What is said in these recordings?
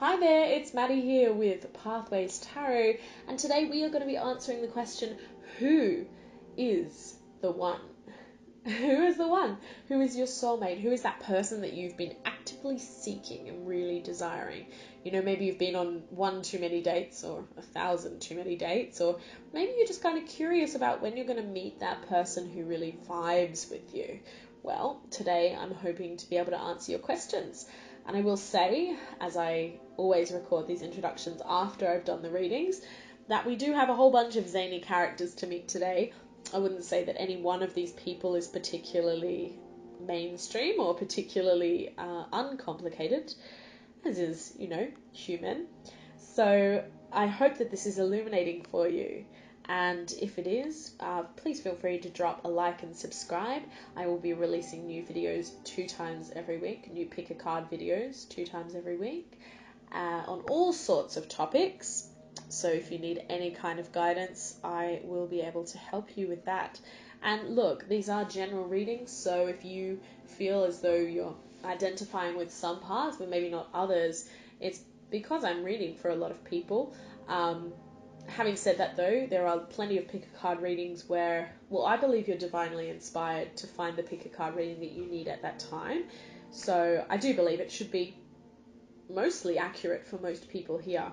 Hi there, it's Maddie here with Pathways Tarot, and today we are going to be answering the question, who is the one? Who is the one? Who is your soulmate? Who is that person that you've been actively seeking and really desiring? Maybe you've been on one too many dates or 1,000 too many dates, or maybe you're just kind of curious about when you're going to meet that person who really vibes with you. Well, today I'm hoping to be able to answer your questions. And I will say, as I always record these introductions after I've done the readings, that we do have a whole bunch of zany characters to meet today. I wouldn't say that any one of these people is particularly mainstream or particularly uncomplicated, as is, human. So I hope that this is illuminating for you. And if it is, please feel free to drop a like and subscribe. I will be releasing new videos 2 times every week, new pick a card videos 2 times every week on all sorts of topics. So if you need any kind of guidance, I will be able to help you with that. And look, these are general readings, so if you feel as though you're identifying with some parts but maybe not others, it's because I'm reading for a lot of people. Having said that though, there are plenty of pick a card readings where, I believe you're divinely inspired to find the pick a card reading that you need at that time. So I do believe it should be mostly accurate for most people here.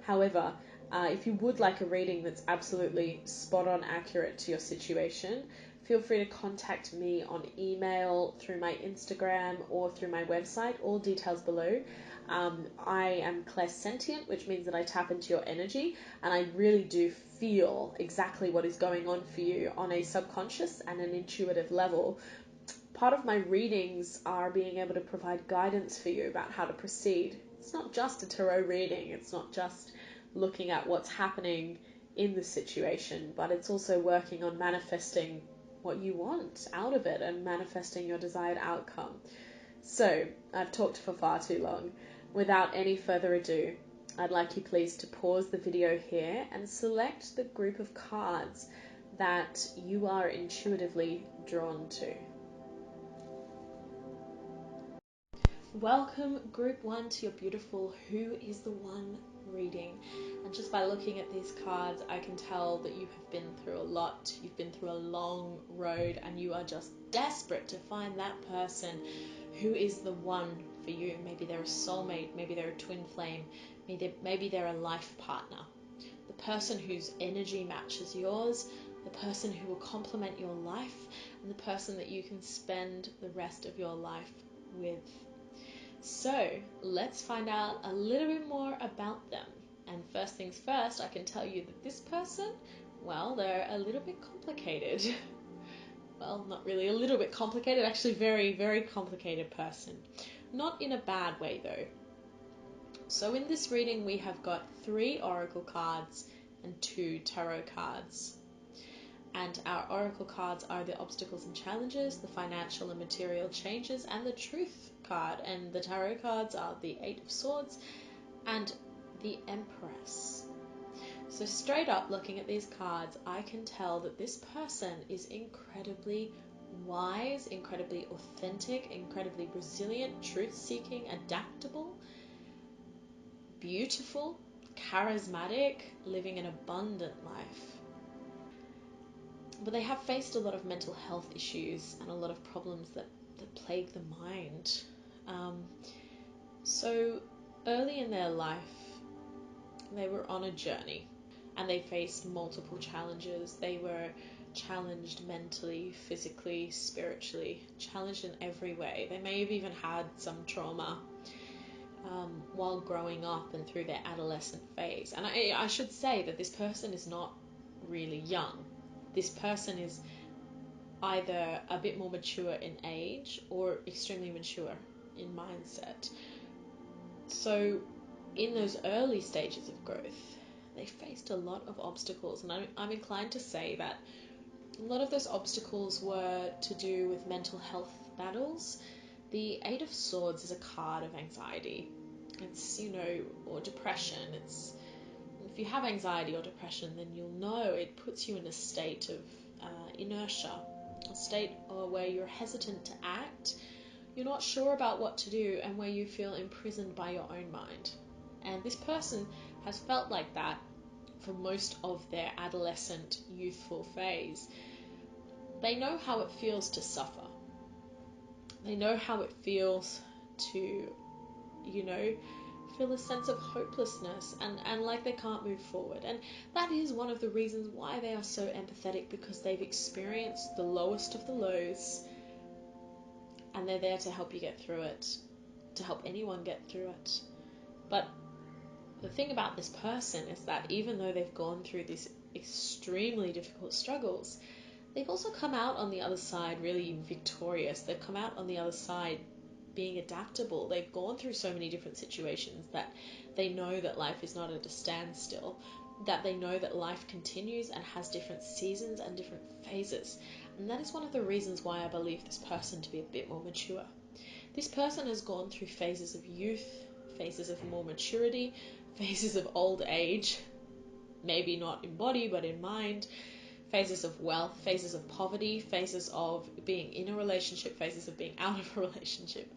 However, if you would like a reading that's absolutely spot on accurate to your situation, feel free to contact me on email, through my Instagram, or through my website. All details below. I am clairsentient, which means that I tap into your energy, and I really do feel exactly what is going on for you on a subconscious and an intuitive level. Part of my readings are being able to provide guidance for you about how to proceed. It's not just a tarot reading, it's not just looking at what's happening in the situation, but it's also working on manifesting what you want out of it and manifesting your desired outcome. So, I've talked for far too long. Without any further ado, I'd like you please to pause the video here and select the group of cards that you are intuitively drawn to. Welcome, Group 1, to your beautiful Who is the One reading. And just by looking at these cards, I can tell that you have been through a lot. You've been through a long road, and you are just desperate to find that person who is the one for you. Maybe they're a soulmate, maybe they're a twin flame, maybe they're a life partner. The person whose energy matches yours, the person who will complement your life, and the person that you can spend the rest of your life with. So let's find out a little bit more about them. And first things first, I can tell you that this person, they're a little bit complicated. Well, not really a little bit complicated, actually very, very complicated person. Not in a bad way though. So in this reading we have got 3 oracle cards and 2 tarot cards. And our oracle cards are the obstacles and challenges, the financial and material changes, and the truth card. And the tarot cards are the 8 of Swords and the Empress. So straight up looking at these cards, I can tell that this person is incredibly wise, incredibly authentic, incredibly resilient, truth-seeking, adaptable, beautiful, charismatic, living an abundant life. But they have faced a lot of mental health issues and a lot of problems that plague the mind. So early in their life, they were on a journey and they faced multiple challenges. They were challenged mentally, physically, spiritually, challenged in every way. They may have even had some trauma while growing up and through their adolescent phase. And I should say that this person is not really young. This person is either a bit more mature in age or extremely mature in mindset. So in those early stages of growth, they faced a lot of obstacles, and I'm inclined to say that a lot of those obstacles were to do with mental health battles. The 8 of Swords is a card of anxiety. It's, or depression. It's, if you have anxiety or depression, then you'll know it puts you in a state of inertia, a state where you're hesitant to act, you're not sure about what to do, and where you feel imprisoned by your own mind. And this person has felt like that for most of their adolescent, youthful phase. They know how it feels to suffer. They know how it feels to, feel a sense of hopelessness and like they can't move forward. And that is one of the reasons why they are so empathetic, because they've experienced the lowest of the lows and they're there to help you get through it, to help anyone get through it. But the thing about this person is that even though they've gone through these extremely difficult struggles, they've also come out on the other side really victorious. They've come out on the other side being adaptable. They've gone through so many different situations that they know that life is not at a standstill, that they know that life continues and has different seasons and different phases. And that is one of the reasons why I believe this person to be a bit more mature. This person has gone through phases of youth, phases of more maturity, phases of old age, maybe not in body but in mind, phases of wealth, phases of poverty, phases of being in a relationship, phases of being out of a relationship,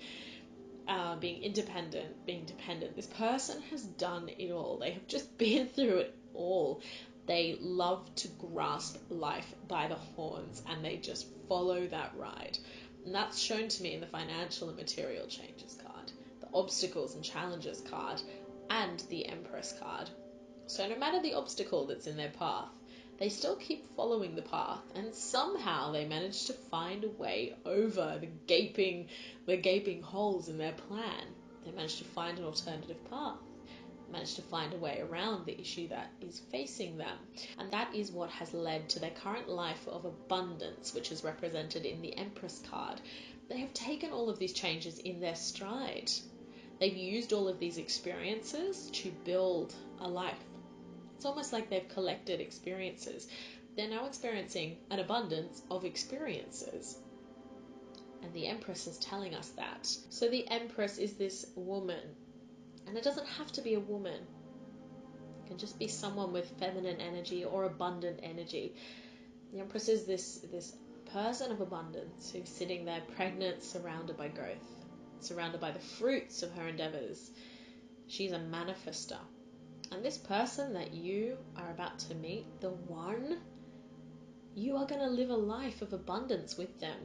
being independent, being dependent. This person has done it all. They have just been through it all. They love to grasp life by the horns and they just follow that ride. And that's shown to me in the financial and material changes card, the obstacles and challenges card, and the Empress card. So no matter the obstacle that's in their path, they still keep following the path, and somehow they manage to find a way over the gaping holes in their plan. They manage to find an alternative path, manage to find a way around the issue that is facing them. And that is what has led to their current life of abundance, which is represented in the Empress card. They have taken all of these changes in their stride. They've used all of these experiences to build a life. It's almost like they've collected experiences. They're now experiencing an abundance of experiences. And the Empress is telling us that. So the Empress is this woman. And it doesn't have to be a woman. It can just be someone with feminine energy or abundant energy. The Empress is this person of abundance who's sitting there pregnant, surrounded by growth, surrounded by the fruits of her endeavors. She's a manifester. And this person that you are about to meet, the one, you are going to live a life of abundance with them.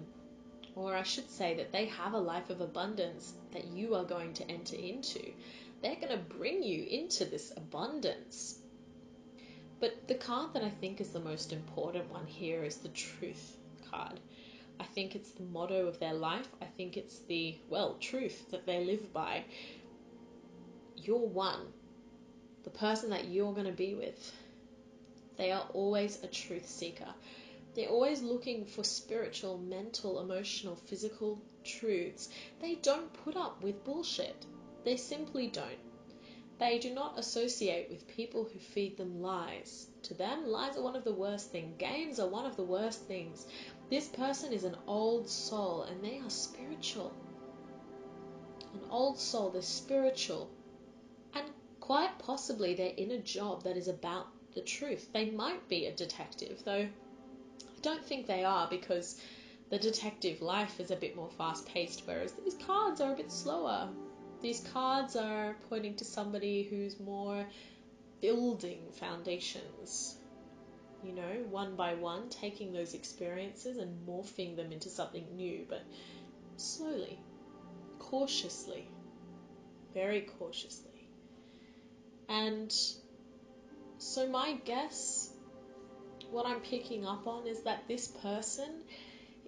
Or I should say that they have a life of abundance that you are going to enter into. They're going to bring you into this abundance. But the card that I think is the most important one here is the Truth card. I think it's the motto of their life. I think it's the, truth that they live by. You're one. The person that you're going to be with, they are always a truth seeker. They're always looking for spiritual, mental, emotional, physical truths. They don't put up with bullshit. They simply don't. They do not associate with people who feed them lies. To them, lies are one of the worst things. Games are one of the worst things. This person is an old soul and they are spiritual. An old soul, they're spiritual. And quite possibly they're in a job that is about the truth. They might be a detective, though I don't think they are, because the detective life is a bit more fast-paced, whereas these cards are a bit slower. These cards are pointing to somebody who's more building foundations, one by one, taking those experiences and morphing them into something new, but slowly, cautiously, very cautiously. And so my guess, what I'm picking up on, is that this person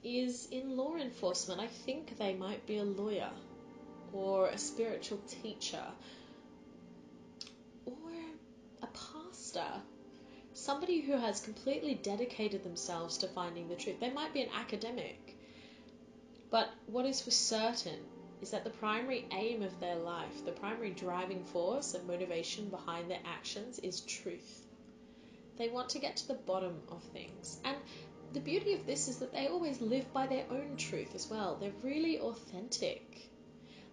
is in law enforcement. I think they might be a lawyer or a spiritual teacher or a pastor, somebody who has completely dedicated themselves to finding the truth. They might be an academic, but what is for certain is that the primary aim of their life, the primary driving force and motivation behind their actions is truth. They want to get to the bottom of things. And the beauty of this is that they always live by their own truth as well. They're really authentic.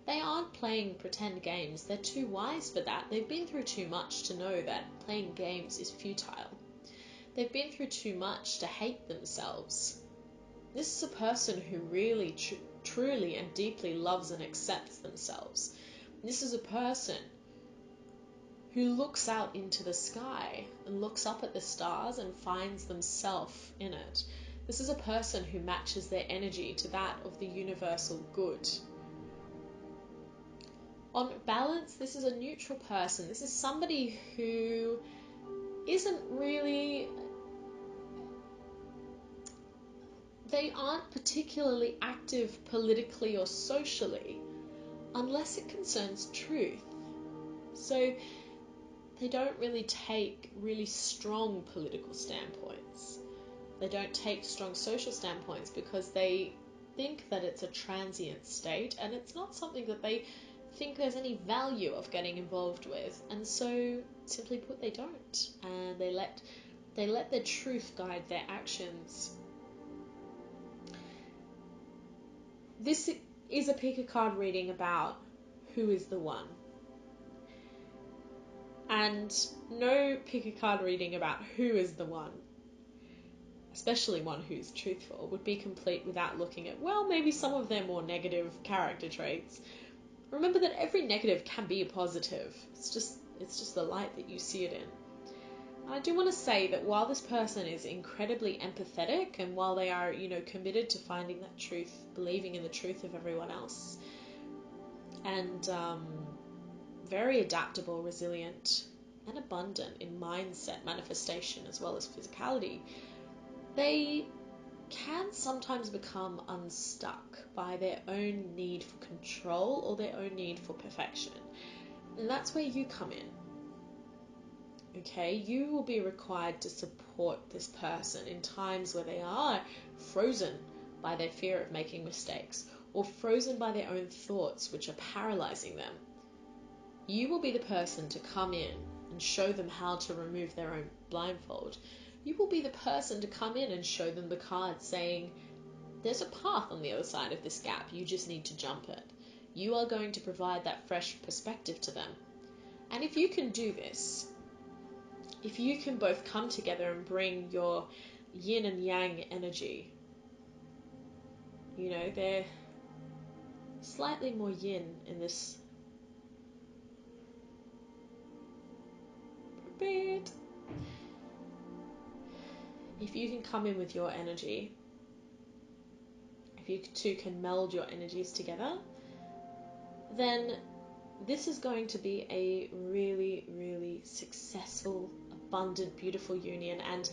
They aren't playing pretend games. They're too wise for that. They've been through too much to know that playing games is futile. They've been through too much to hate themselves. This is a person who really, truly and deeply loves and accepts themselves. This is a person who looks out into the sky and looks up at the stars and finds themselves in it. This is a person who matches their energy to that of the universal good. On balance, this is a neutral person. This is somebody who isn't really... They aren't particularly active politically or socially unless it concerns truth. So they don't really take really strong political standpoints. They don't take strong social standpoints because they think that it's a transient state and it's not something that they think there's any value of getting involved with. And so, simply put, they don't. And they let their truth guide their actions. This is a pick a card reading about who is the one. And no pick a card reading about who is the one, especially one who's truthful, would be complete without looking at, well, maybe some of their more negative character traits. Remember that every negative can be a positive. It's just the light that you see it in. And I do want to say that while this person is incredibly empathetic and while they are, committed to finding that truth, believing in the truth of everyone else, and very adaptable, resilient, and abundant in mindset, manifestation, as well as physicality, they can sometimes become unstuck by their own need for control or their own need for perfection. And that's where you come in. Okay, you will be required to support this person in times where they are frozen by their fear of making mistakes or frozen by their own thoughts, which are paralyzing them. You will be the person to come in and show them how to remove their own blindfold. You will be the person to come in and show them the card saying, there's a path on the other side of this gap, you just need to jump it. You are going to provide that fresh perspective to them. And if you can do this, if you can both come together and bring your yin and yang energy, they're slightly more yin in this bit. If you can come in with your energy, if you two can meld your energies together, then this is going to be a really, really successful, abundant, beautiful union. And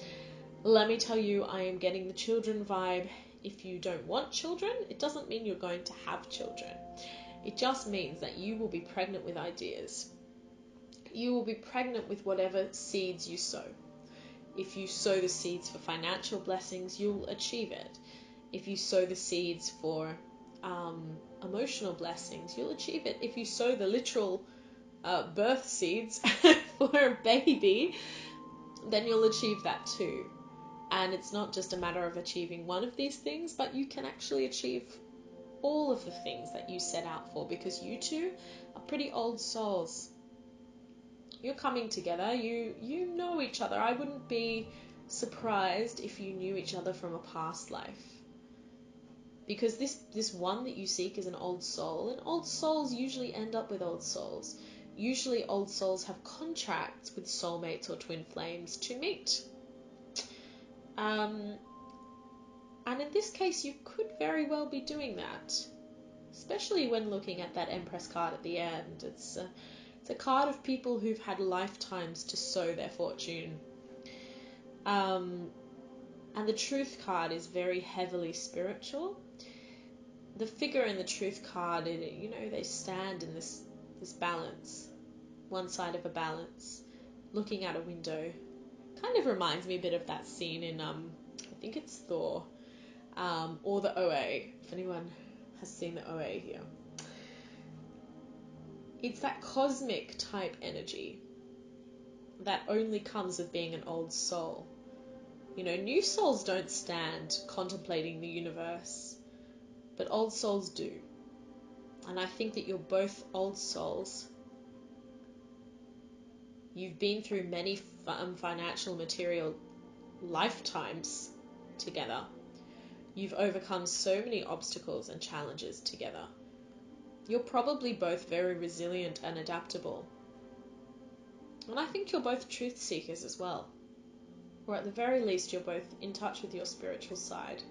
let me tell you, I am getting the children vibe. If you don't want children, it doesn't mean you're going to have children. It just means that you will be pregnant with ideas. You will be pregnant with whatever seeds you sow. If you sow the seeds for financial blessings, you'll achieve it. If you sow the seeds for emotional blessings, you'll achieve it. If you sow the literal birth seeds for a baby, then you'll achieve that too. And it's not just a matter of achieving one of these things, but you can actually achieve all of the things that you set out for, because you two are pretty old souls. You're coming together, you know each other. I wouldn't be surprised if you knew each other from a past life. Because this one that you seek is an old soul, and old souls usually end up with old souls. Usually old souls have contracts with soulmates or twin flames to meet. And in this case, you could very well be doing that, especially when looking at that Empress card at the end. It's a card of people who've had lifetimes to sow their fortune. And the Truth card is very heavily spiritual. The figure in the Truth card, they stand in this balance, one side of a balance, looking out a window. Kind of reminds me a bit of that scene in, I think it's Thor, or the OA, if anyone has seen the OA here. It's that cosmic type energy that only comes with being an old soul. New souls don't stand contemplating the universe, but old souls do. And I think that you're both old souls. You've been through many financial, material lifetimes together. You've overcome so many obstacles and challenges together. You're probably both very resilient and adaptable. And I think you're both truth seekers as well. Or at the very least, you're both in touch with your spiritual side.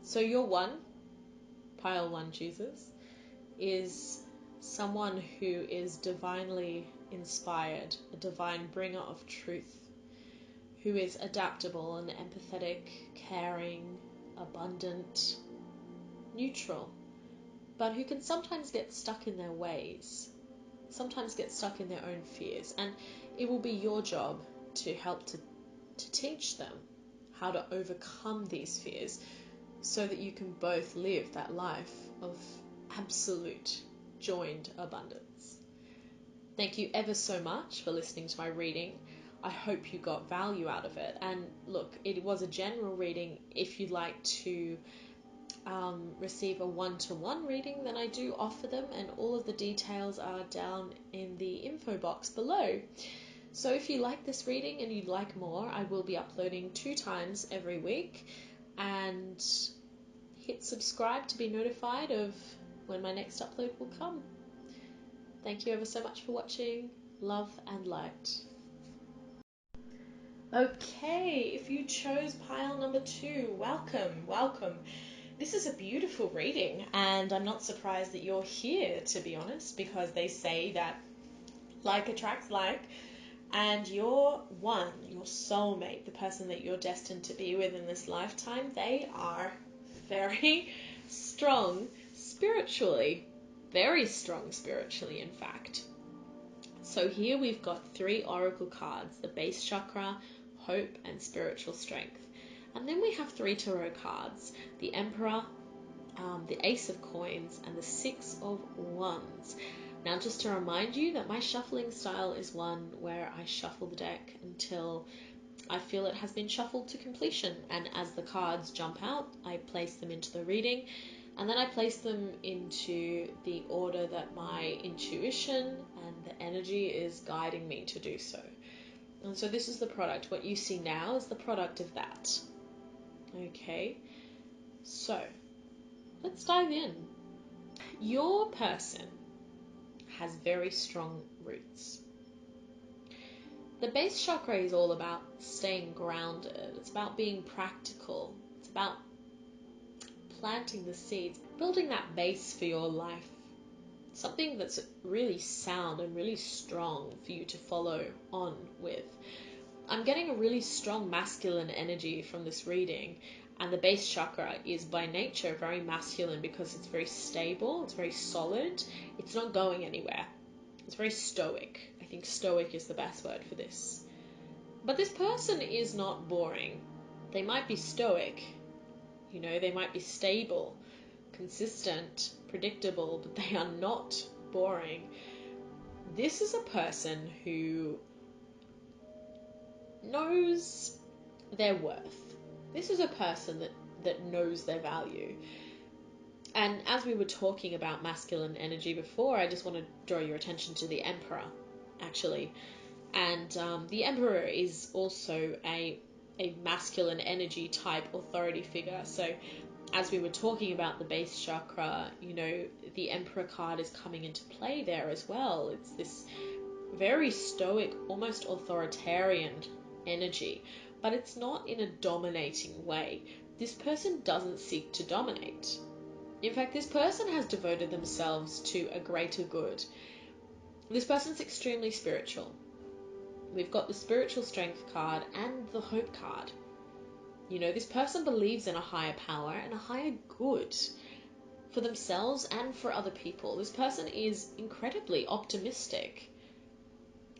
So your one, pile one Jesus, is someone who is divinely inspired, a divine bringer of truth, who is adaptable and empathetic, caring, abundant, neutral, but who can sometimes get stuck in their ways, sometimes get stuck in their own fears. And it will be your job to help to teach them how to overcome these fears so that you can both live that life of absolute joined abundance. Thank you ever so much for listening to my reading. I hope you got value out of it. And look, it was a general reading. If you'd like to receive a one-to-one reading, then I do offer them, and all of the details are down in the info box below. So if you like this reading and you'd like more, I will be uploading 2 times every week, and hit subscribe to be notified of when my next upload will come. Thank you ever so much for watching. Love and light. Okay, if you chose pile number 2, welcome. This is a beautiful reading, and I'm not surprised that you're here, to be honest, because they say that like attracts like, and your one, your soulmate, the person that you're destined to be with in this lifetime, they are very strong spiritually. Very strong spiritually, in fact. So here we've got 3 oracle cards, the base chakra, hope, and spiritual strength. And then we have 3 tarot cards, the Emperor, the Ace of Coins, and the 6 of Wands. Now, just to remind you that my shuffling style is one where I shuffle the deck until I feel it has been shuffled to completion. And as the cards jump out, I place them into the reading, and then I place them into the order that my intuition and the energy is guiding me to do so. And so this is the product. What you see now is the product of that. Okay, so let's dive in. Your person has very strong roots. The base chakra is all about staying grounded. It's about being practical. It's about planting the seeds, building that base for your life. Something that's really sound and really strong for you to follow on with. I'm getting a really strong masculine energy from this reading, and the base chakra is by nature very masculine because it's very stable, it's very solid, it's not going anywhere. It's very stoic. I think stoic is the best word for this. But this person is not boring. They might be stoic, they might be stable, consistent, predictable, but they are not boring. This is a person who knows their worth. This is a person that knows their value. And as we were talking about masculine energy before, I just want to draw your attention to the Emperor, actually. And the Emperor is also a masculine energy type authority figure. So as we were talking about the base chakra, the Emperor card is coming into play there as well. It's this very stoic, almost authoritarian energy, but it's not in a dominating way. This person doesn't seek to dominate. In fact, this person has devoted themselves to a greater good. This person's extremely spiritual. We've got the spiritual strength card and the hope card. This person believes in a higher power and a higher good for themselves and for other people. This person is incredibly optimistic.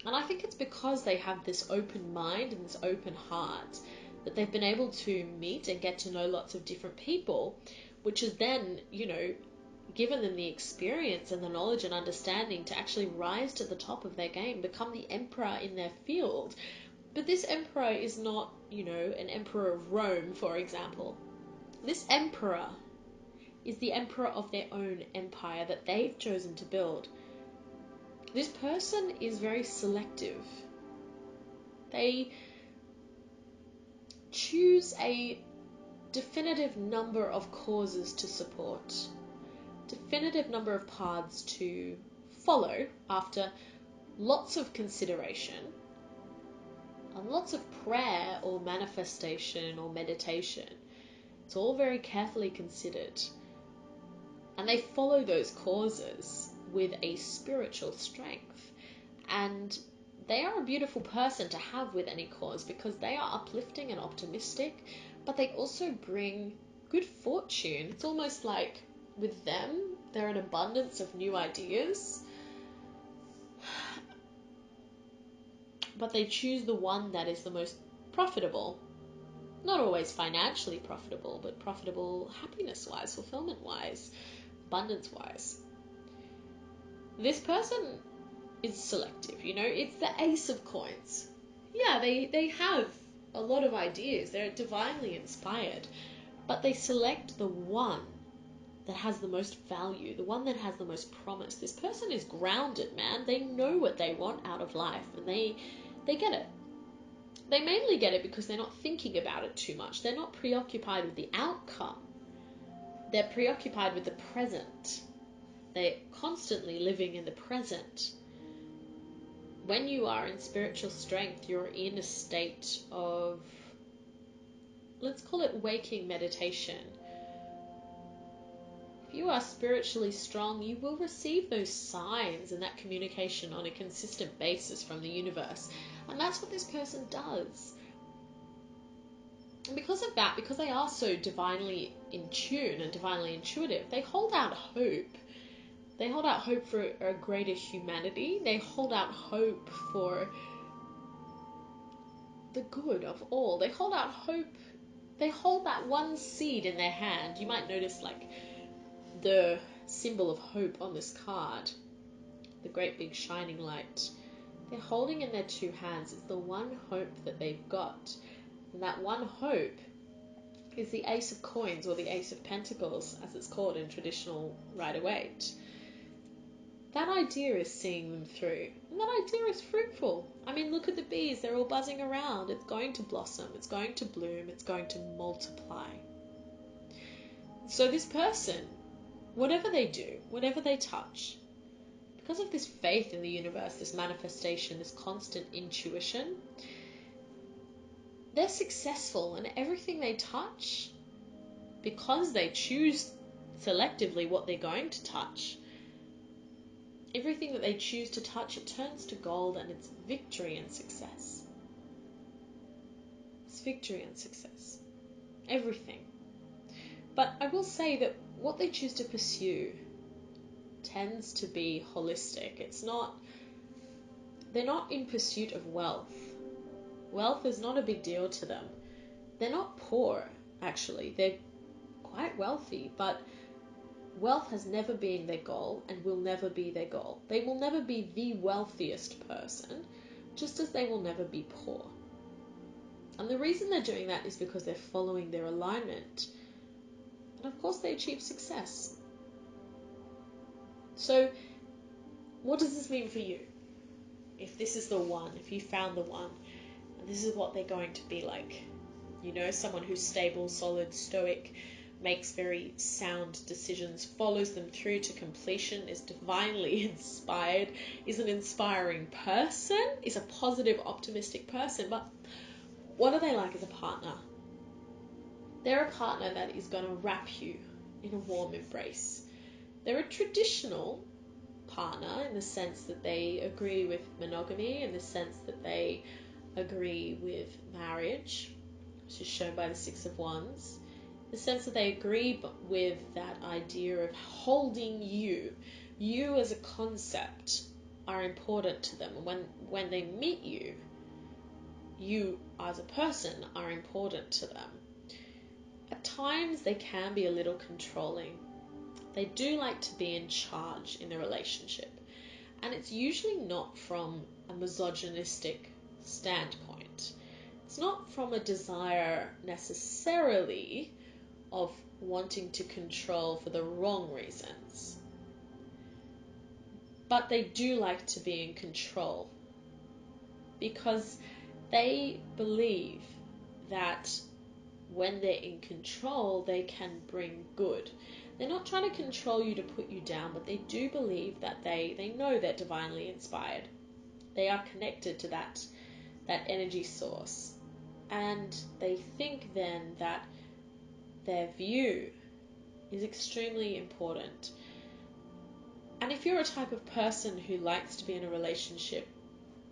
And I think it's because they have this open mind and this open heart that they've been able to meet and get to know lots of different people, which has then, given them the experience and the knowledge and understanding to actually rise to the top of their game, become the emperor in their field. But this emperor is not, an emperor of Rome, for example. This emperor is the emperor of their own empire that they've chosen to build. This person is very selective. They choose a definitive number of causes to support, definitive number of paths to follow after lots of consideration, and lots of prayer or manifestation or meditation. It's all very carefully considered. And they follow those causes with a spiritual strength. And they are a beautiful person to have with any cause because they are uplifting and optimistic, but they also bring good fortune. It's almost like with them, they're an abundance of new ideas, but they choose the one that is the most profitable. Not always financially profitable, but profitable happiness-wise, fulfillment-wise, abundance-wise. This person is selective, it's the ace of coins. Yeah, they have a lot of ideas. They're divinely inspired, but they select the one that has the most value, the one that has the most promise. This person is grounded, man. They know what they want out of life, and they get it. They mainly get it because they're not thinking about it too much. They're not preoccupied with the outcome. They're preoccupied with the present. They're constantly living in the present. When you are in spiritual strength, you're in a state of, let's call it waking meditation. If you are spiritually strong, you will receive those signs and that communication on a consistent basis from the universe. And that's what this person does. And because of that, because they are so divinely in tune and divinely intuitive, they hold out hope. They hold out hope for a greater humanity. They hold out hope for the good of all. They hold out hope. They hold that one seed in their hand. You might notice like the symbol of hope on this card, the great big shining light. They're holding in their two hands. It's the one hope that they've got. And that one hope is the Ace of Coins, or the Ace of Pentacles, as it's called in traditional Rider-Waite. That idea is seeing them through. And that idea is fruitful. I mean, look at the bees. They're all buzzing around. It's going to blossom. It's going to bloom. It's going to multiply. So this person, whatever they do, whatever they touch, because of this faith in the universe, this manifestation, this constant intuition, they're successful in everything they touch because they choose selectively what they're going to touch. Everything that they choose to touch, it turns to gold, and it's victory and success. It's victory and success. Everything. But I will say that what they choose to pursue tends to be holistic. They're not in pursuit of wealth. Wealth is not a big deal to them. They're not poor, actually. They're quite wealthy, but wealth has never been their goal and will never be their goal. They will never be the wealthiest person, just as they will never be poor. And the reason they're doing that is because they're following their alignment. And of course they achieve success. So what does this mean for you? If this is the one, if you found the one, and this is what they're going to be like. Someone who's stable, solid, stoic, makes very sound decisions, follows them through to completion, is divinely inspired, is an inspiring person, is a positive, optimistic person. But what are they like as a partner? They're a partner that is going to wrap you in a warm embrace. They're a traditional partner in the sense that they agree with monogamy, in the sense that they agree with marriage, which is shown by the Six of Wands. The sense that they agree with that idea of holding you. You as a concept are important to them. When they meet you, you as a person are important to them. At times they can be a little controlling. They do like to be in charge in the relationship. And it's usually not from a misogynistic standpoint. It's not from a desire necessarily of wanting to control for the wrong reasons. But they do like to be in control because they believe that when they're in control, they can bring good. They're not trying to control you to put you down, but they do believe that they know they're divinely inspired. They are connected to that energy source. And they think then that their view is extremely important. And if you're a type of person who likes to be in a relationship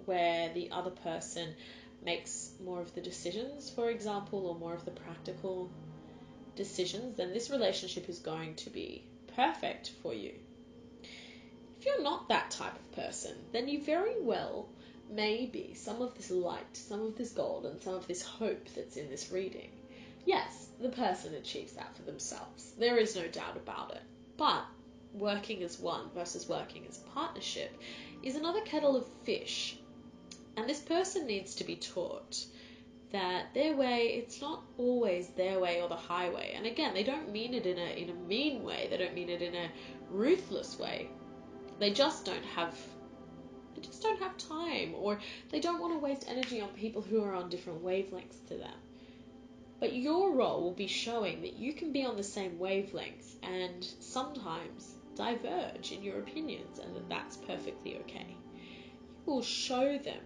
where the other person makes more of the decisions, for example, or more of the practical decisions, then this relationship is going to be perfect for you. If you're not that type of person, then you very well may be some of this light, some of this gold, and some of this hope that's in this reading. Yes, the person achieves that for themselves. There is no doubt about it. But working as one versus working as a partnership is another kettle of fish. And this person needs to be taught that their way, it's not always their way or the highway. And again, they don't mean it in a mean way. They don't mean it in a ruthless way. They just don't have time, or they don't want to waste energy on people who are on different wavelengths to them. But your role will be showing that you can be on the same wavelength and sometimes diverge in your opinions, and that that's perfectly okay. You will show them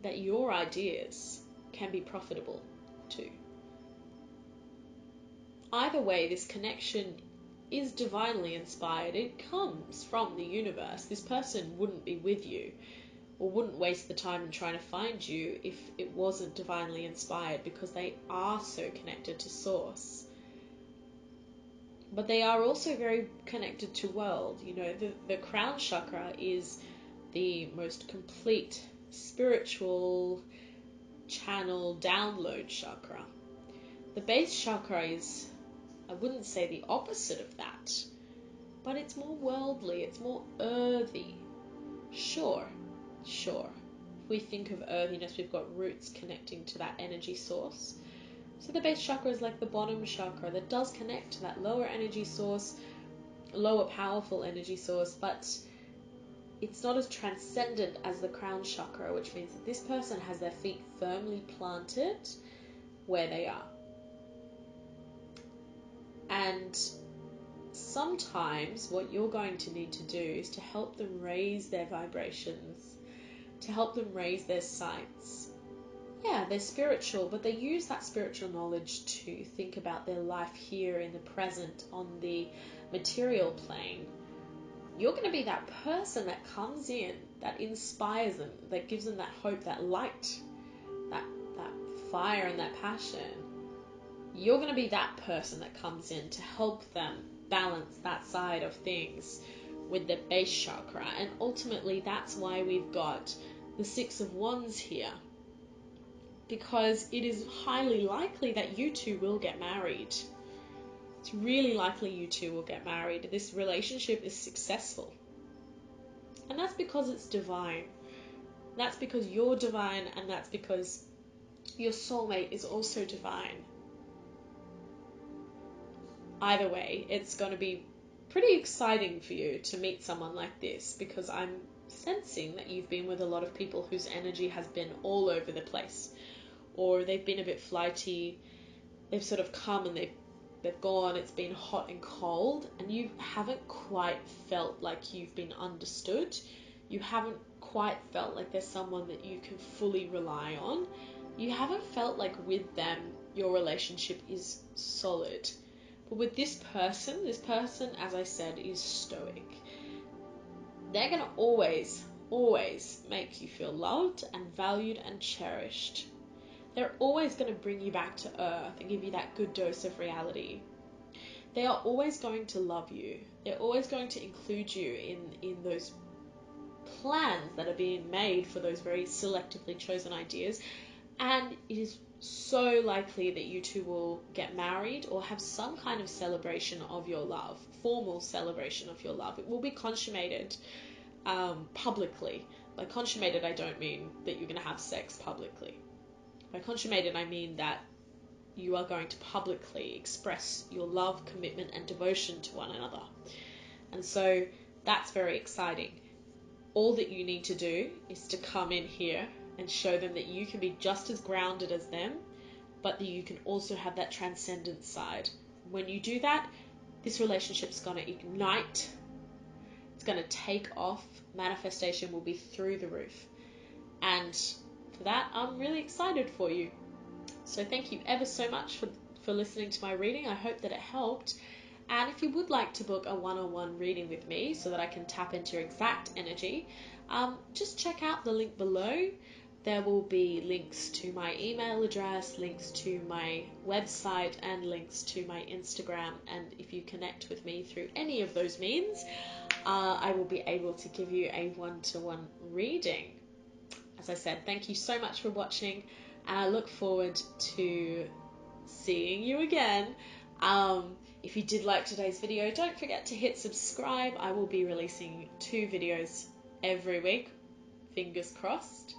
that your ideas can be profitable too. Either way, this connection is divinely inspired. It comes from the universe. This person wouldn't be with you or wouldn't waste the time in trying to find you if it wasn't divinely inspired, because they are so connected to source. But they are also very connected to world. You know, the crown chakra is the most complete spiritual channel download chakra. The base chakra is, I wouldn't say the opposite of that, but it's more worldly, it's more earthy. Sure. If we think of earthiness, we've got roots connecting to that energy source. So the base chakra is like the bottom chakra that does connect to that lower energy source, lower powerful energy source, but it's not as transcendent as the crown chakra, which means that this person has their feet firmly planted where they are. And sometimes what you're going to need to do is to help them raise their vibrations, to help them raise their sights. Yeah, they're spiritual, but they use that spiritual knowledge to think about their life here in the present on the material plane. You're going to be that person that comes in, that inspires them, that gives them that hope, that light, that fire and that passion. You're going to be that person that comes in to help them balance that side of things with the base chakra. And ultimately, that's why we've got the Six of Wands here, because it is highly likely that you two will get married. It's really likely you two will get married. This relationship is successful. And that's because it's divine. That's because you're divine, and that's because your soulmate is also divine. Either way, it's going to be pretty exciting for you to meet someone like this, because I'm sensing that you've been with a lot of people whose energy has been all over the place, or they've been a bit flighty. They've sort of come and they've gone. It's been hot and cold, and you haven't quite felt like you've been understood. You haven't quite felt like there's someone that you can fully rely on. You haven't felt like with them your relationship is solid. But with this person, as I said, is stoic. They're going to always make you feel loved and valued and cherished. They're always going to bring you back to earth and give you that good dose of reality. They are always going to love you. They're always going to include you in those plans that are being made for those very selectively chosen ideas. And it is so likely that you two will get married or have some kind of celebration of your love, formal celebration of your love. It will be consummated publicly. By consummated, I don't mean that you're going to have sex publicly. By consummated, I mean that you are going to publicly express your love, commitment, and devotion to one another. And so that's very exciting. All that you need to do is to come in here and show them that you can be just as grounded as them, but that you can also have that transcendent side. When you do that, this relationship's going to ignite. It's going to take off. Manifestation will be through the roof. And for that, I'm really excited for you. So thank you ever so much for listening to my reading. I hope that it helped. And if you would like to book a one-on-one reading with me so that I can tap into your exact energy, just check out the link below. There will be links to my email address, links to my website, and links to my Instagram. And if you connect with me through any of those means, I will be able to give you a one-to-one reading. As I said, thank you so much for watching, and I look forward to seeing you again. If you did like today's video, don't forget to hit subscribe. I will be releasing 2 videos every week, fingers crossed.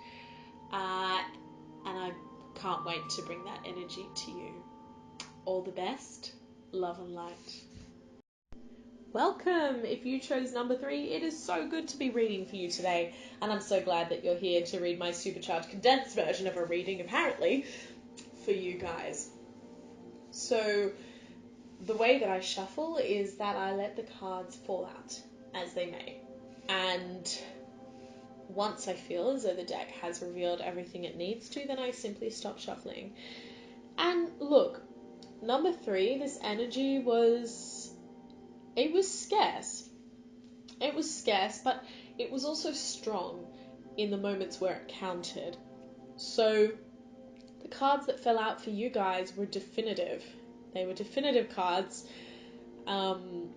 And I can't wait to bring that energy to you. All the best, love and light. Welcome! If you chose number 3, it is so good to be reading for you today, and I'm so glad that you're here to read my supercharged condensed version of a reading, apparently, for you guys. So, the way that I shuffle is that I let the cards fall out as they may. And once I feel as though the deck has revealed everything it needs to, then I simply stop shuffling. And look, number 3, this energy was scarce. It was scarce, but it was also strong in the moments where it counted. So the cards that fell out for you guys were definitive. They were definitive cards, and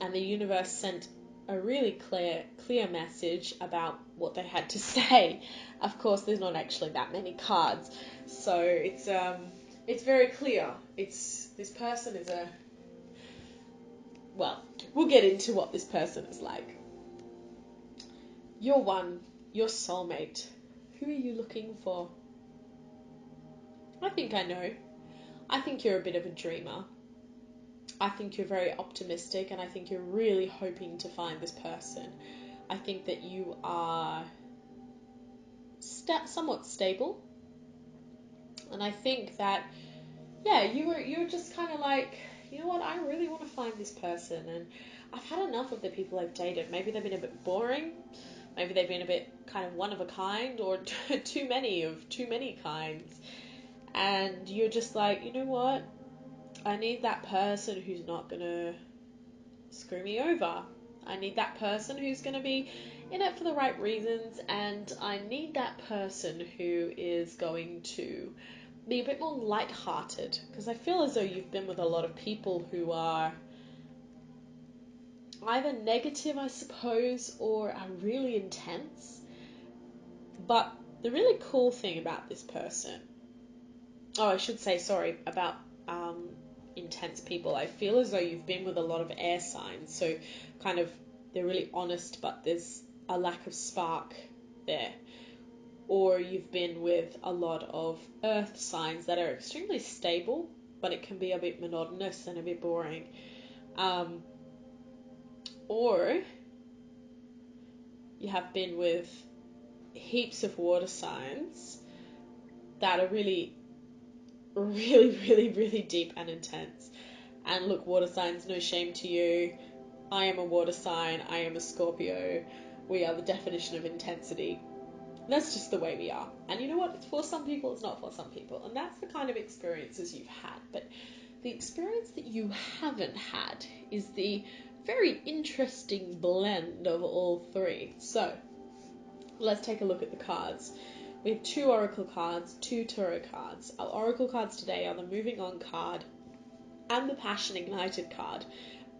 the universe sent a really clear message about what they had to say. Of course, there's not actually that many cards, so it's very clear. This person is we'll get into what this person is like. You're one, your soulmate. Who are you looking for? I think I know. I think you're a bit of a dreamer. I think you're very optimistic, and I think you're really hoping to find this person. I think that you are somewhat stable, and I think that, you're just kind of like, you know what, I really want to find this person, and I've had enough of the people I've dated. Maybe they've been a bit boring, maybe they've been a bit kind of one of a kind, or too many kinds, and you're just like, you know what, I need that person who's not gonna screw me over. I need that person who's gonna be in it for the right reasons, and I need that person who is going to be a bit more light-hearted, because I feel as though you've been with a lot of people who are either negative, I suppose, or are really intense. But the really cool thing about this person, I should say, sorry, about intense people, I feel as though you've been with a lot of air signs, so kind of they're really honest, but there's a lack of spark there. Or you've been with a lot of earth signs that are extremely stable, but it can be a bit monotonous and a bit boring. Or you have been with heaps of water signs that are really, really, really, really deep and intense. And look, water signs, no shame to you. I am a water sign. I am a Scorpio. We are the definition of intensity. That's just the way we are. And you know what? It's for some people, it's not for some people. And that's the kind of experiences you've had. But the experience that you haven't had is the very interesting blend of all 3. So, let's take a look at the cards. We have 2 oracle cards, 2 tarot cards. Our oracle cards today are the Moving On card and the Passion Ignited card.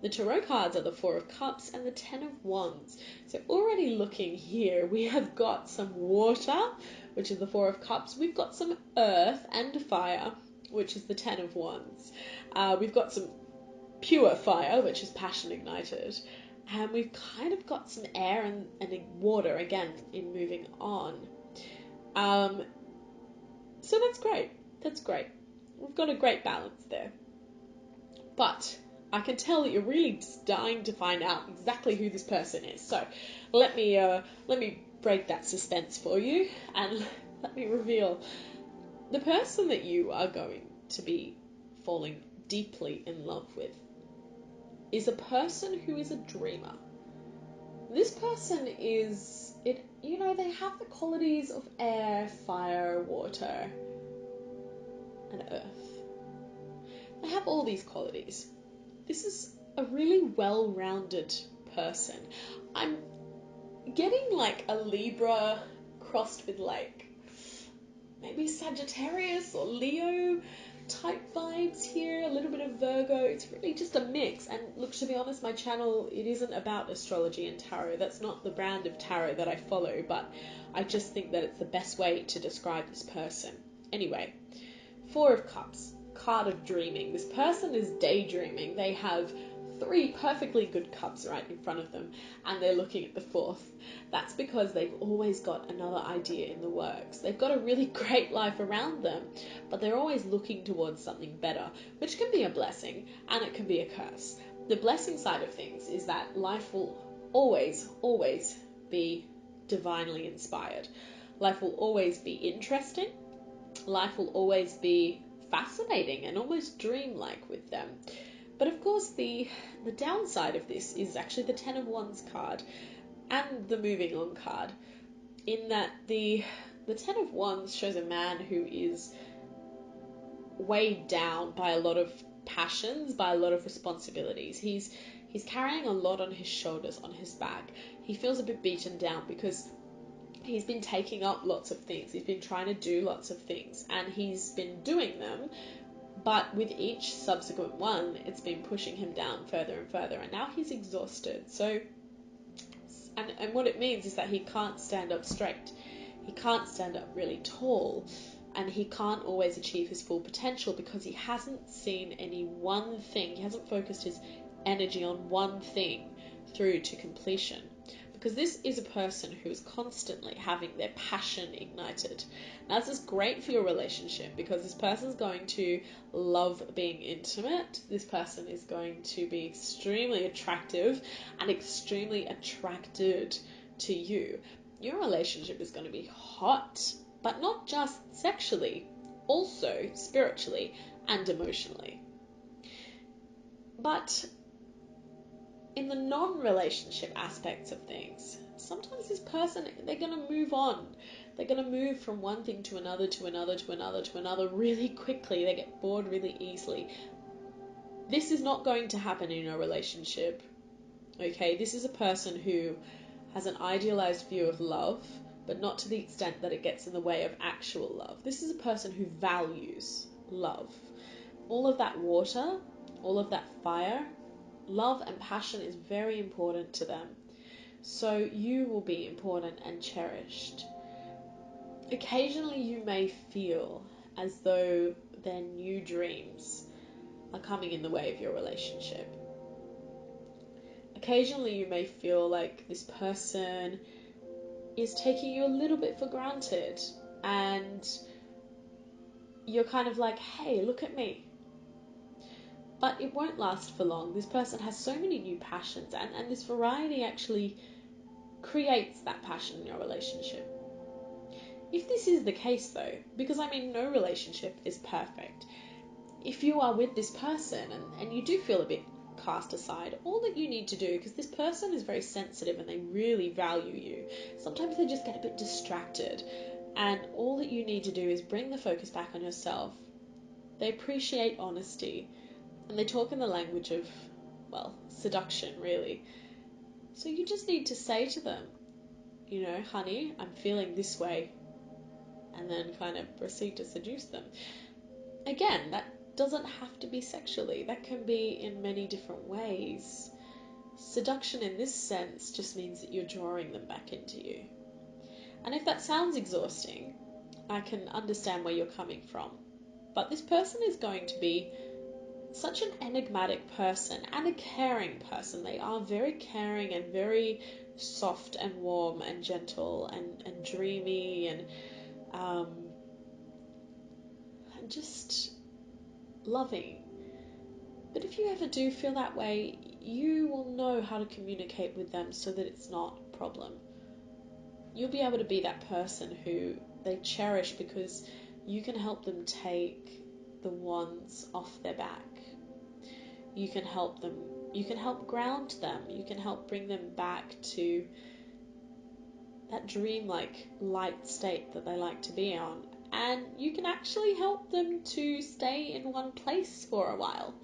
The tarot cards are the 4 of Cups and the 10 of Wands. So already looking here, we have got some water, which is the 4 of Cups. We've got some earth and fire, which is the 10 of Wands. We've got some pure fire, which is Passion Ignited. And we've kind of got some air and water, again, in Moving On. So that's great. That's great. We've got a great balance there. But I can tell that you're really just dying to find out exactly who this person is. So let me break that suspense for you, and let me reveal the person that you are going to be falling deeply in love with is a person who is a dreamer. This person is, they have the qualities of air, fire, water, and earth. They have all these qualities. This is a really well-rounded person. I'm getting like a Libra crossed with like maybe Sagittarius or Leo type vibes here, a little bit of Virgo. It's really just a mix. And look, to be honest, my channel, it isn't about astrology and tarot. That's not the brand of tarot that I follow, but I just think that it's the best way to describe this person. Anyway, Four of Cups, card of dreaming. This person is daydreaming. They have 3 perfectly good cups right in front of them, and they're looking at the 4th. That's because they've always got another idea in the works. They've got a really great life around them, but they're always looking towards something better, which can be a blessing and it can be a curse. The blessing side of things is that life will always, always be divinely inspired. Life will always be interesting. Life will always be fascinating and almost dreamlike with them. But of course, the downside of this is actually the Ten of Wands card and the moving on card, in that the Ten of Wands shows a man who is weighed down by a lot of passions, by a lot of responsibilities. He's carrying a lot on his shoulders, on his back. He feels a bit beaten down because he's been taking up lots of things. He's been trying to do lots of things, and he's been doing them, but with each subsequent one, it's been pushing him down further and further, and now he's exhausted. So, and what it means is that he can't stand up straight. He can't stand up really tall, and he can't always achieve his full potential because he hasn't seen any one thing. He hasn't focused his energy on one thing through to completion. Because this is a person who is constantly having their passion ignited. Now, this is great for your relationship because this person is going to love being intimate. This person is going to be extremely attractive and extremely attracted to you. Your relationship is going to be hot, but not just sexually, also spiritually and emotionally. But in the non-relationship aspects of things, sometimes this person, they're going to move on. They're going to move from one thing to another, to another, to another, to another really quickly. They get bored really easily. This is not going to happen in your relationship. Okay, this is a person who has an idealized view of love, but not to the extent that it gets in the way of actual love. This is a person who values love. All of that water, all of that fire, love and passion is very important to them. So you will be important and cherished. Occasionally you may feel as though their new dreams are coming in the way of your relationship. Occasionally you may feel like this person is taking you a little bit for granted, and you're kind of like, hey, look at me. But it won't last for long. This person has so many new passions, and this variety actually creates that passion in your relationship. If this is the case though, because no relationship is perfect, if you are with this person and you do feel a bit cast aside, all that you need to do, because this person is very sensitive and they really value you, sometimes they just get a bit distracted, and all that you need to do is bring the focus back on yourself. They appreciate honesty, and they talk in the language of, seduction, really. So you just need to say to them, honey, I'm feeling this way, and then kind of proceed to seduce them. Again, that doesn't have to be sexually. That can be in many different ways. Seduction in this sense just means that you're drawing them back into you. And if that sounds exhausting, I can understand where you're coming from. But this person is going to be such an enigmatic person and a caring person. They are very caring and very soft and warm and gentle and dreamy and just loving. But if you ever do feel that way, you will know how to communicate with them so that it's not a problem. You'll be able to be that person who they cherish because you can help them take the wands off their back. You can help them You can help ground them. You can help bring them back to that dream-like light state that they like to be on. And you can actually help them to stay in one place for a while.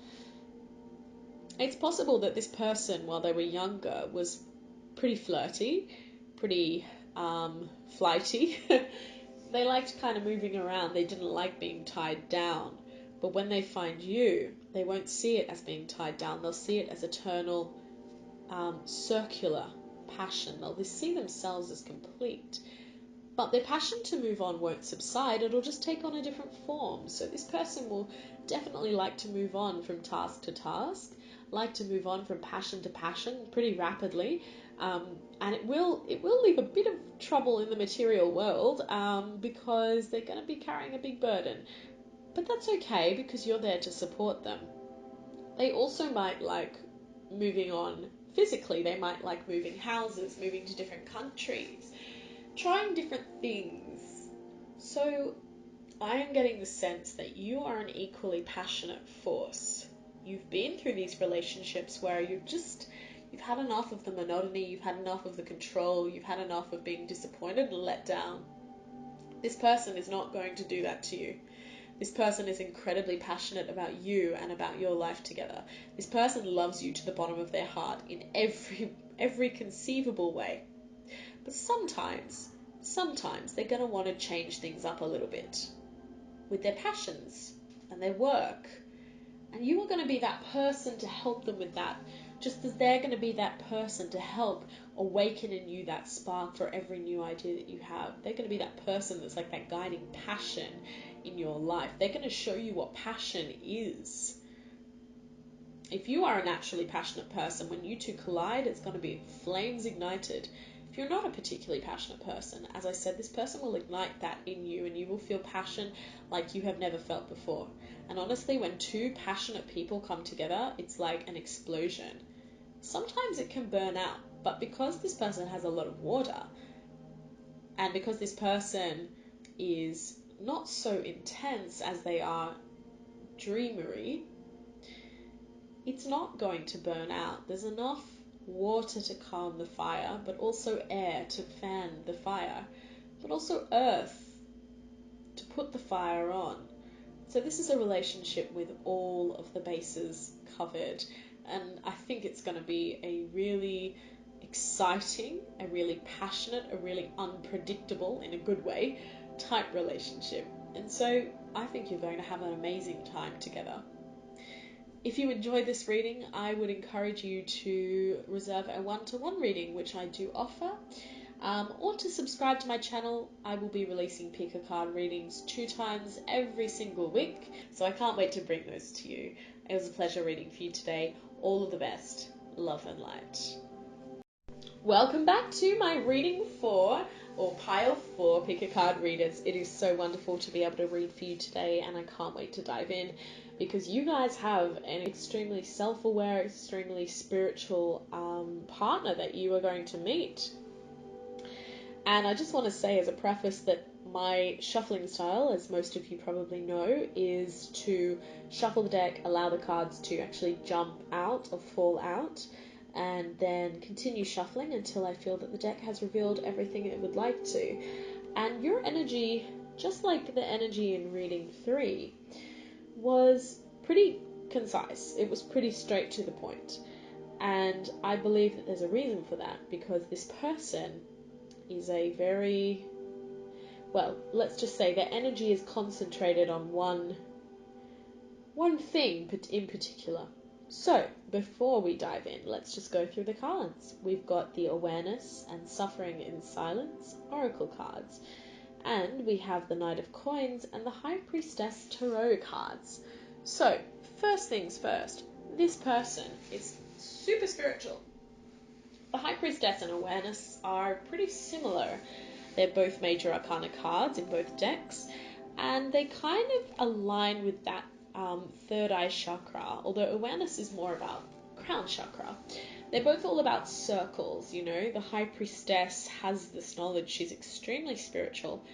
It's possible that this person, while they were younger, was pretty flirty, pretty flighty. They liked kind of moving around. They didn't like being tied down. But when they find you, they won't see it as being tied down. They'll see it as eternal, circular passion. They'll see themselves as complete. But their passion to move on won't subside. It'll just take on a different form. So this person will definitely like to move on from task to task, like to move on from passion to passion pretty rapidly. And it will leave a bit of trouble in the material world, because they're going to be carrying a big burden. But that's okay, because you're there to support them. They also might like moving on physically. They might like moving houses, moving to different countries, trying different things. So I am getting the sense that you are an equally passionate force. You've been through these relationships where you've had enough of the monotony, you've had enough of the control, you've had enough of being disappointed and let down. This person is not going to do that to you. This person is incredibly passionate about you and about your life together. This person loves you to the bottom of their heart in every conceivable way. But sometimes they're going to want to change things up a little bit with their passions and their work. And you are going to be that person to help them with that, just as they're going to be that person to help awaken in you that spark for every new idea that you have. They're going to be that person that's like that guiding passion in your life. They're going to show you what passion is. If you are a naturally passionate person, when you two collide, it's going to be flames ignited. If you're not a particularly passionate person, as I said, this person will ignite that in you and you will feel passion like you have never felt before. And honestly, when two passionate people come together, it's like an explosion. Sometimes it can burn out, but because this person has a lot of water, and because this person is not so intense as they are dreamery, it's not going to burn out. There's enough water to calm the fire, but also air to fan the fire, but also earth to put the fire on. So this is a relationship with all of the bases covered, and I think it's going to be a really exciting, a really passionate, a really unpredictable, in a good way, type relationship. And so I think you're going to have an amazing time together. If you enjoyed this reading, I would encourage you to reserve a one-to-one reading, which I do offer, or to subscribe to my channel. I will be releasing pick a card readings 2 times every single week, so I can't wait to bring those to you. It was a pleasure reading for you today. All of the best. Love and light. Welcome back to my reading for, or pile 4 pick a card readers. It is so wonderful to be able to read for you today, and I can't wait to dive in, because you guys have an extremely self-aware, extremely spiritual partner that you are going to meet. And I just want to say as a preface that my shuffling style, as most of you probably know, is to shuffle the deck, allow the cards to actually jump out or fall out, and then continue shuffling until I feel that the deck has revealed everything it would like to. And your energy, just like the energy in reading 3, was pretty concise. It was pretty straight to the point. And I believe that there's a reason for that, because this person is a very, well, let's just say their energy is concentrated on one thing in particular. So, before we dive in, let's just go through the cards. We've got the Awareness and Suffering in Silence Oracle cards. And we have the Knight of Coins and the High Priestess Tarot cards. So, first things first, this person is super spiritual. The High Priestess and Awareness are pretty similar. They're both major arcana cards in both decks, and they kind of align with that third eye chakra, although Awareness is more about crown chakra. They're both all about circles, you know. The High Priestess has this knowledge. She's extremely spiritual.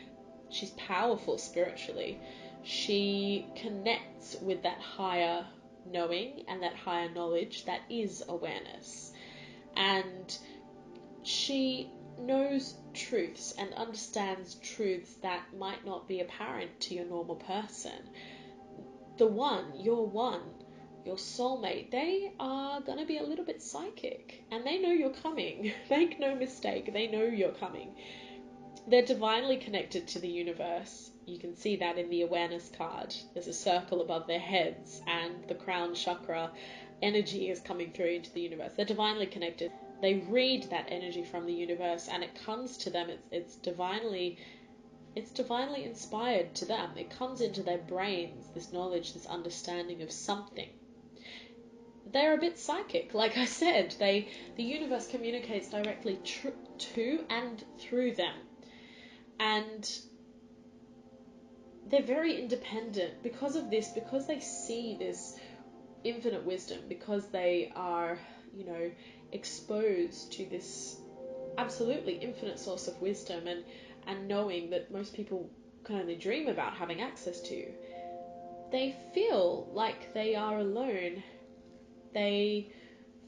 She's powerful spiritually. She connects with that higher knowing and that higher knowledge that is awareness. And she knows truths and understands truths that might not be apparent to your normal person. The one, your soulmate, they are going to be a little bit psychic, and they know you're coming. Make no mistake, they know you're coming. They're divinely connected to the universe. You can see that in the awareness card. There's a circle above their heads, and the crown chakra energy is coming through into the universe. They're divinely connected. They read that energy from the universe, and it comes to them. It's divinely inspired to them. It comes into their brains, this knowledge, this understanding of something. They're a bit psychic, like I said. The universe communicates directly to and through them. And they're very independent because of this, because they see this infinite wisdom, because they are, exposed to this absolutely infinite source of wisdom and knowing that most people can only dream about having access to. They feel like they are alone. They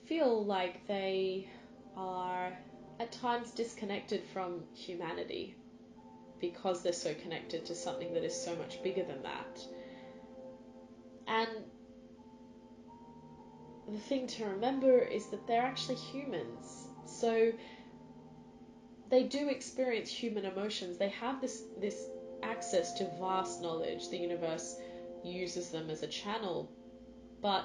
feel like they are at times disconnected from humanity because they're so connected to something that is so much bigger than that. And the thing to remember is that they're actually humans. So they do experience human emotions. They have this access to vast knowledge. The universe uses them as a channel, but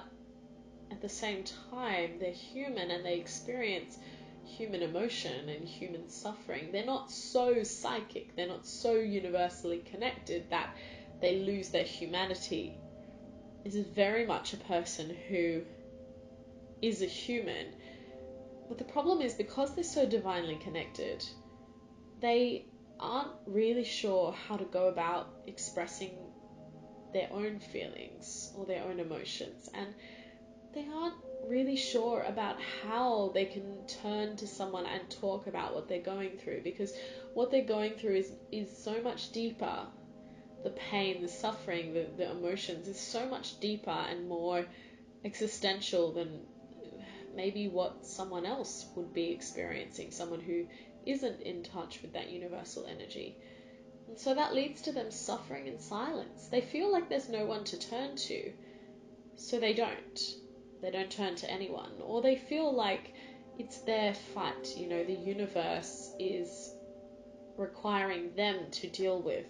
at the same time, they're human and they experience human emotion and human suffering. They're not so psychic, they're not so universally connected that they lose their humanity. This is very much a person who is a human. But the problem is, because they're so divinely connected, they aren't really sure how to go about expressing their own feelings or their own emotions, and they aren't really sure about how they can turn to someone and talk about what they're going through, because what they're going through is so much deeper. The pain, the suffering, the emotions is so much deeper and more existential than maybe what someone else would be experiencing, someone who isn't in touch with that universal energy. And so that leads to them suffering in silence. They feel like there's no one to turn to, so they don't. They don't turn to anyone, or they feel like it's their fight. The universe is requiring them to deal with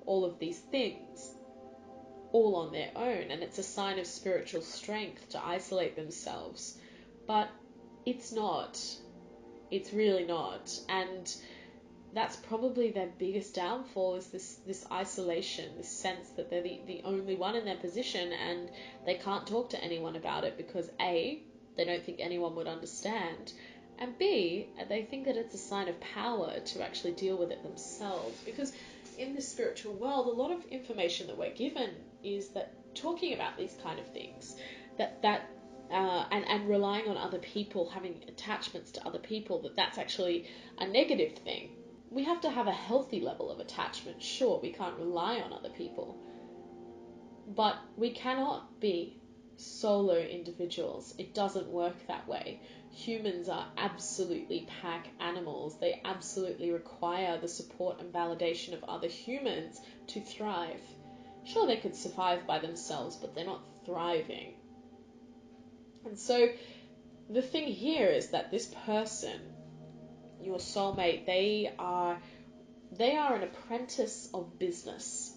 all of these things all on their own, and it's a sign of spiritual strength to isolate themselves. But it's not. It's really not. And that's probably their biggest downfall, is this isolation, this sense that they're the only one in their position and they can't talk to anyone about it because A, they don't think anyone would understand, and B, they think that it's a sign of power to actually deal with it themselves. Because in the spiritual world, a lot of information that we're given is that talking about these kind of things, and relying on other people, having attachments to other people, that's actually a negative thing. We have to have a healthy level of attachment. Sure, we can't rely on other people, but we cannot be solo individuals. It doesn't work that way. Humans are absolutely pack animals. They absolutely require the support and validation of other humans to thrive. Sure, they could survive by themselves, but they're not thriving. And so the thing here is that this person, your soulmate, they are an apprentice of business.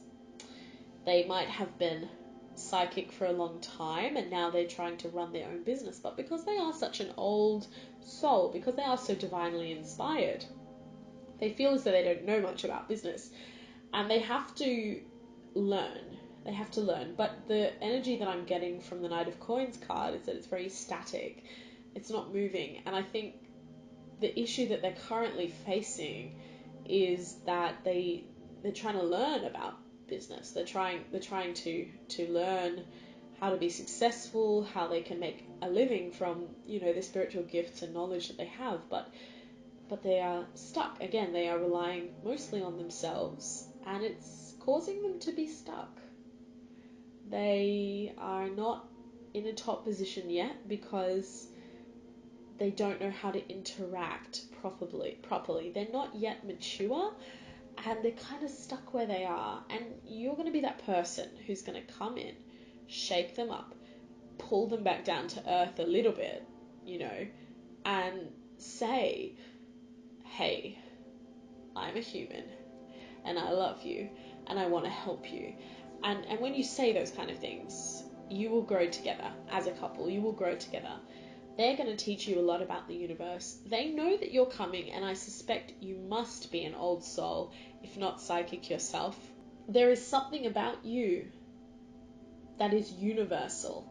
They might have been psychic for a long time and now they're trying to run their own business, but because they are such an old soul, because they are so divinely inspired, they feel as though they don't know much about business and they have to learn. But the energy that I'm getting from the Knight of Coins card is that it's very static. It's not moving. And I think the issue that they're currently facing is that they're trying to learn about business. They're trying to learn how to be successful, how they can make a living from, the spiritual gifts and knowledge that they have, but they are stuck. Again, they are relying mostly on themselves, and it's causing them to be stuck. They are not in a top position yet because they don't know how to interact properly. They're not yet mature, and they're kind of stuck where they are. And you're going to be that person who's going to come in, shake them up, pull them back down to earth a little bit, and say, hey, I'm a human and I love you and I want to help you. And when you say those kind of things, you will grow together as a couple. You will grow together. They're going to teach you a lot about the universe. They know that you're coming, and I suspect you must be an old soul, if not psychic yourself. There is something about you that is universal.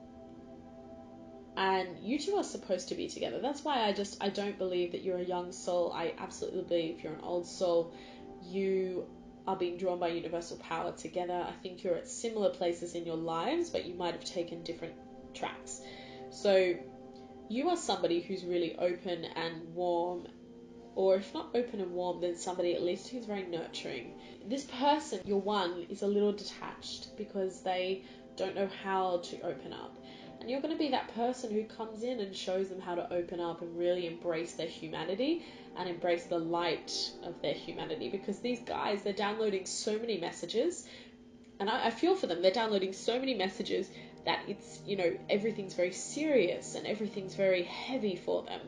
And you two are supposed to be together. That's why I don't believe that you're a young soul. I absolutely believe you're an old soul. You are being drawn by universal power together. I think you're at similar places in your lives, but you might have taken different tracks. So you are somebody who's really open and warm, or if not open and warm, then somebody at least who's very nurturing. This person, your one, is a little detached because they don't know how to open up. And you're going to be that person who comes in and shows them how to open up and really embrace their humanity and embrace the light of their humanity. Because these guys, they're downloading so many messages, and I feel for them. They're downloading so many messages that it's, everything's very serious and everything's very heavy for them.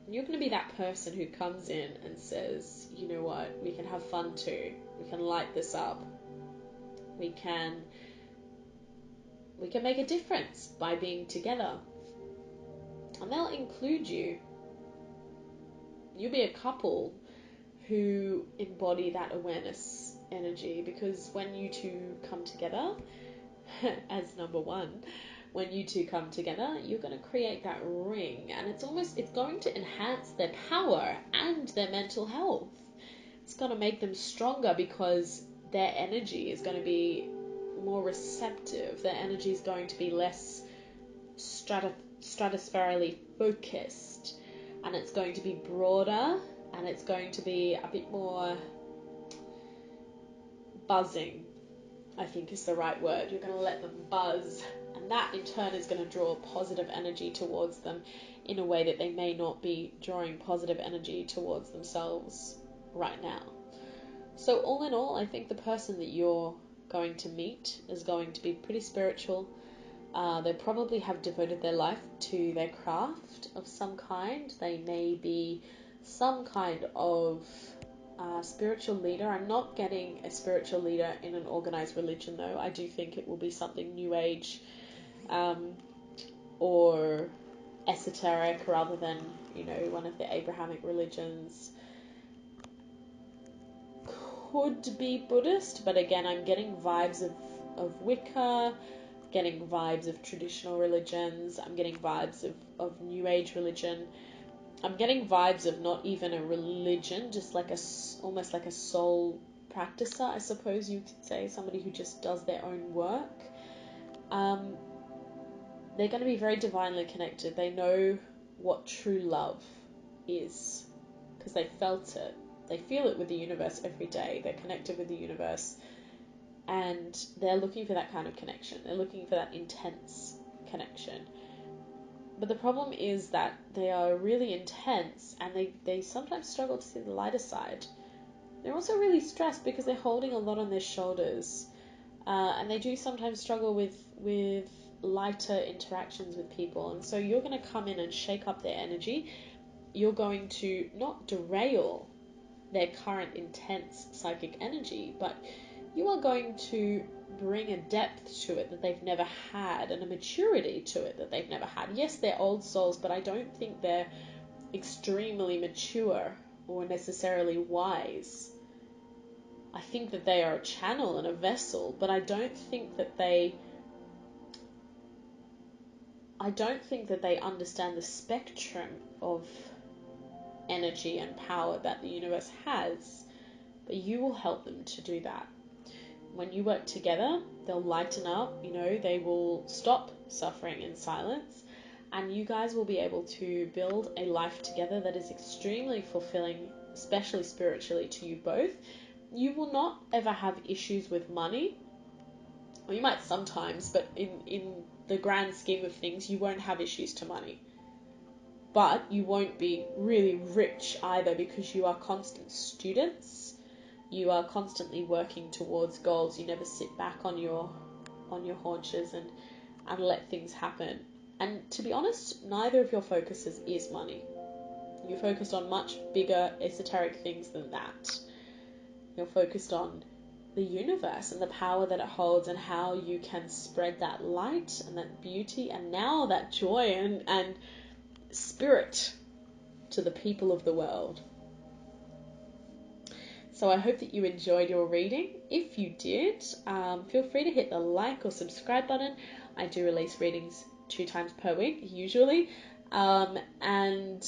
And you're going to be that person who comes in and says, you know what, we can have fun too. We can light this up. We can make a difference by being together. And they'll include you. You'll be a couple who embody that awareness energy, because when you two come together, as number one, when you two come together, you're going to create that ring, and it's going to enhance their power and their mental health. It's going to make them stronger because their energy is going to be more receptive. Their energy is going to be less stratospherically focused, and it's going to be broader, and it's going to be a bit more buzzing, I think is the right word. You're going to let them buzz, and that in turn is going to draw positive energy towards them in a way that they may not be drawing positive energy towards themselves right now. So all in all, I think the person that you're going to meet is going to be pretty spiritual. They probably have devoted their life to their craft of some kind. They may be some kind of spiritual leader. I'm not getting a spiritual leader in an organized religion, though. I do think it will be something new age or esoteric rather than, one of the Abrahamic religions. Could be Buddhist, but again, I'm getting vibes of Wicca, getting vibes of traditional religions. I'm getting vibes of new age religion. I'm getting vibes of not even a religion, just like almost like a soul practicer, I suppose you could say, somebody who just does their own work. They're going to be very divinely connected. They know what true love is because they felt it. They feel it with the universe every day. They're connected with the universe, and they're looking for that kind of connection. They're looking for that intense connection. But the problem is that they are really intense, and they sometimes struggle to see the lighter side. They're also really stressed because they're holding a lot on their shoulders, and they do sometimes struggle with lighter interactions with people. And so you're going to come in and shake up their energy. You're going to not derail their current intense psychic energy, but you are going to bring a depth to it that they've never had, and a maturity to it that they've never had. Yes, they're old souls, but I don't think they're extremely mature or necessarily wise. I think that they are a channel and a vessel, but I don't think that they understand the spectrum of energy and power that the universe has. But you will help them to do that. When you work together, they'll lighten up, they will stop suffering in silence, and you guys will be able to build a life together that is extremely fulfilling, especially spiritually, to you both. You will not ever have issues with money, or you might sometimes, but in the grand scheme of things, you won't have issues to money. But you won't be really rich either, because you are constant students. You are constantly working towards goals. You never sit back on your haunches and let things happen. And to be honest, neither of your focuses is money. You're focused on much bigger esoteric things than that. You're focused on the universe and the power that it holds, and how you can spread that light and that beauty and now that joy and spirit to the people of the world. So I hope that you enjoyed your reading. If you did, feel free to hit the like or subscribe button. I do release readings 2 times per week, usually. And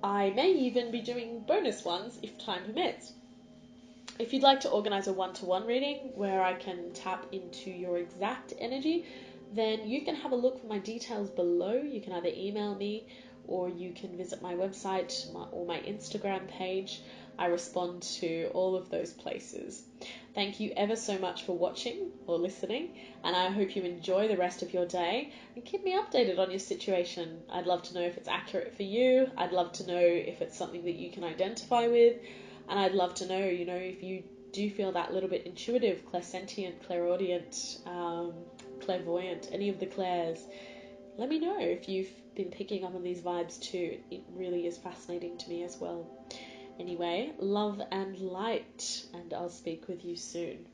I may even be doing bonus ones if time permits. If you'd like to organise a one-to-one reading where I can tap into your exact energy, then you can have a look for my details below. You can either email me or you can visit my website or my Instagram page. I respond to all of those places. Thank you ever so much for watching or listening, and I hope you enjoy the rest of your day, and keep me updated on your situation. I'd love to know if it's accurate for you. I'd love to know if it's something that you can identify with, and I'd love to know, if you do feel that little bit intuitive, clairsentient, clairaudient, clairvoyant, any of the clairs. Let me know if you've been picking up on these vibes too. It really is fascinating to me as well. Anyway, love and light, and I'll speak with you soon.